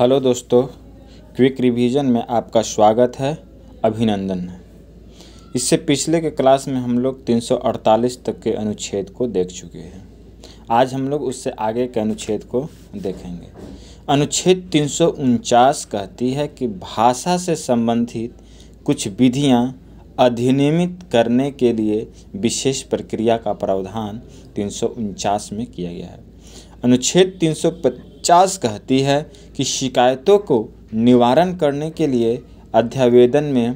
Hello दोस्तों, quick revision में आपका स्वागत है, अभिनंदन है। इससे पिछले के क्लास में हम लोग 348 तक के अनुच्छेद को देख चुके हैं। आज हम लोग उससे आगे के अनुच्छेद को देखेंगे। अनुच्छेद 349 कहती है कि भाषा से संबंधित कुछ विधियां अधिनियमित करने के लिए विशेष प्रक्रिया का प्रावधान 349 में किया गया है। अनुच्छेद 350 कहती है कि शिकायतों को निवारण करने के लिए अध्यावेदन में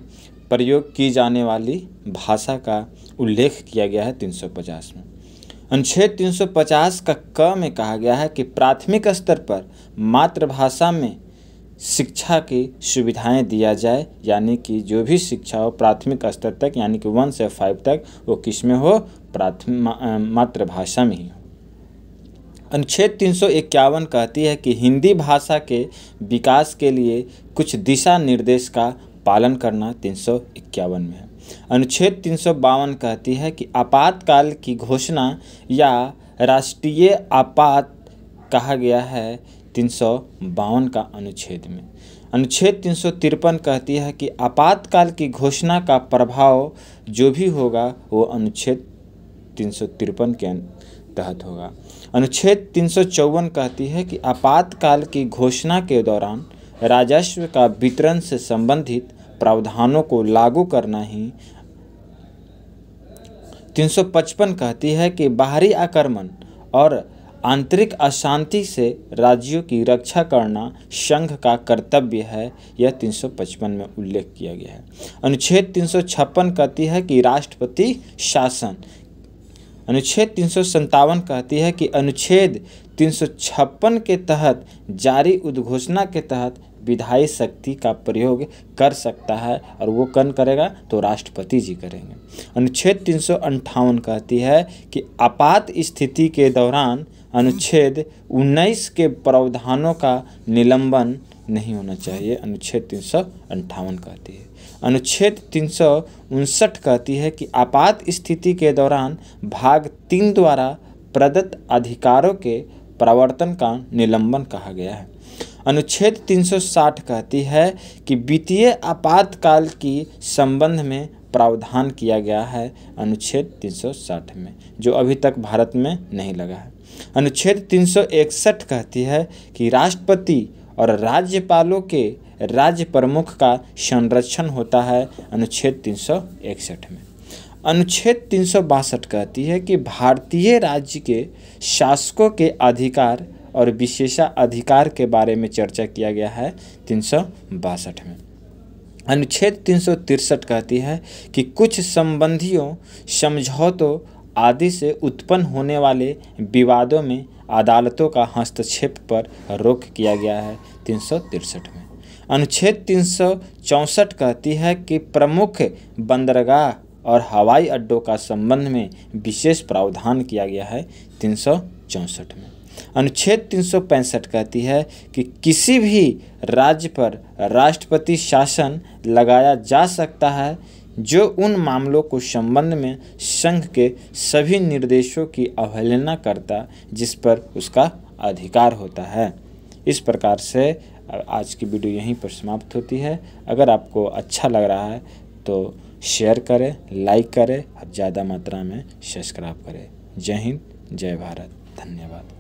प्रयोग की जाने वाली भाषा का उल्लेख किया गया है 350 में। अनुच्छेद 350 का क में कहा गया है कि प्राथमिक स्तर पर मातृभाषा में शिक्षा की सुविधाएं दिया जाए, यानी कि जो भी शिक्षा हो प्राथमिक स्तर तक यानी कि 1 से 5 तक वो किस में हो, मातृभाषा में ही हो। अनुच्छेद 351 कहती है कि हिंदी भाषा के विकास के लिए कुछ दिशा निर्देश का पालन करना 351 में है। अनुच्छेद 352 कहती है कि आपातकाल की घोषणा या राष्ट्रीय आपात कहा गया है 352 का अनुच्छेद में। अनुच्छेद 353 कहती है कि आपातकाल की घोषणा का प्रभाव जो भी होगा वो अनुच्छेद 353 के तहत होगा। अनुच्छेद 354 कहती है कि आपातकाल की घोषणा के दौरान राजस्व का वितरण से संबंधित प्रावधानों को लागू करना ही। 355 कहती है कि बाहरी आक्रमण और आंतरिक अशांति से राज्यों की रक्षा करना संघ का कर्तव्य है, यह 355 में उल्लेख किया गया है। अनुच्छेद 356 कहती है कि राष्ट्रपति शासन। अनुच्छेद 357 कहती है कि अनुच्छेद 356 के तहत जारी उद्घोषणा के तहत विधायी शक्ति का प्रयोग कर सकता है और वो कौन करेगा, तो राष्ट्रपति जी करेंगे। अनुच्छेद 358 कहती है कि आपात स्थिति के दौरान अनुच्छेद 19 के प्रावधानों का निलंबन नहीं होना चाहिए, अनुच्छेद 358 कहती है। अनुच्छेद 359 कहती है कि आपात स्थिति के दौरान भाग 3 द्वारा प्रदत्त अधिकारों के प्रवर्तन का निलंबन कहा गया है। अनुच्छेद 360 कहती है कि वित्तीय आपातकाल की संबंध में प्रावधान किया गया है अनुच्छेद 360 में, जो अभी तक भारत में नहीं लगा है। अनुच्छेद 361 कहती है कि राष्ट्रपति और राज्यपालों के राज्य प्रमुख का संरक्षण होता है, अनुच्छेद 361 में। अनुच्छेद 362 कहती है कि भारतीय राज्य के शासकों के अधिकार और विशेषाधिकार के बारे में चर्चा किया गया है 362 में। अनुच्छेद 363 कहती है कि कुछ संबंधियों, समझौतों आदि से उत्पन्न होने वाले विवादों में अदालतों का हस्तक्षेप पर रोक किया गया है 363 में। अनुच्छेद 364 कहती है कि प्रमुख बंदरगाह और हवाई अड्डों का संबंध में विशेष प्रावधान किया गया है 364 में। अनुच्छेद 365 कहती है कि किसी भी राज्य पर राष्ट्रपति शासन लगाया जा सकता है जो उन मामलों को संबंध में संघ के सभी निर्देशों की अवहेलना करता जिस पर उसका अधिकार होता है। इस प्रकार से आज की वीडियो यहीं पर समाप्त होती है। अगर आपको अच्छा लग रहा है तो शेयर करें, लाइक करें और ज़्यादा मात्रा में सब्सक्राइब करें। जय हिंद, जय भारत, धन्यवाद।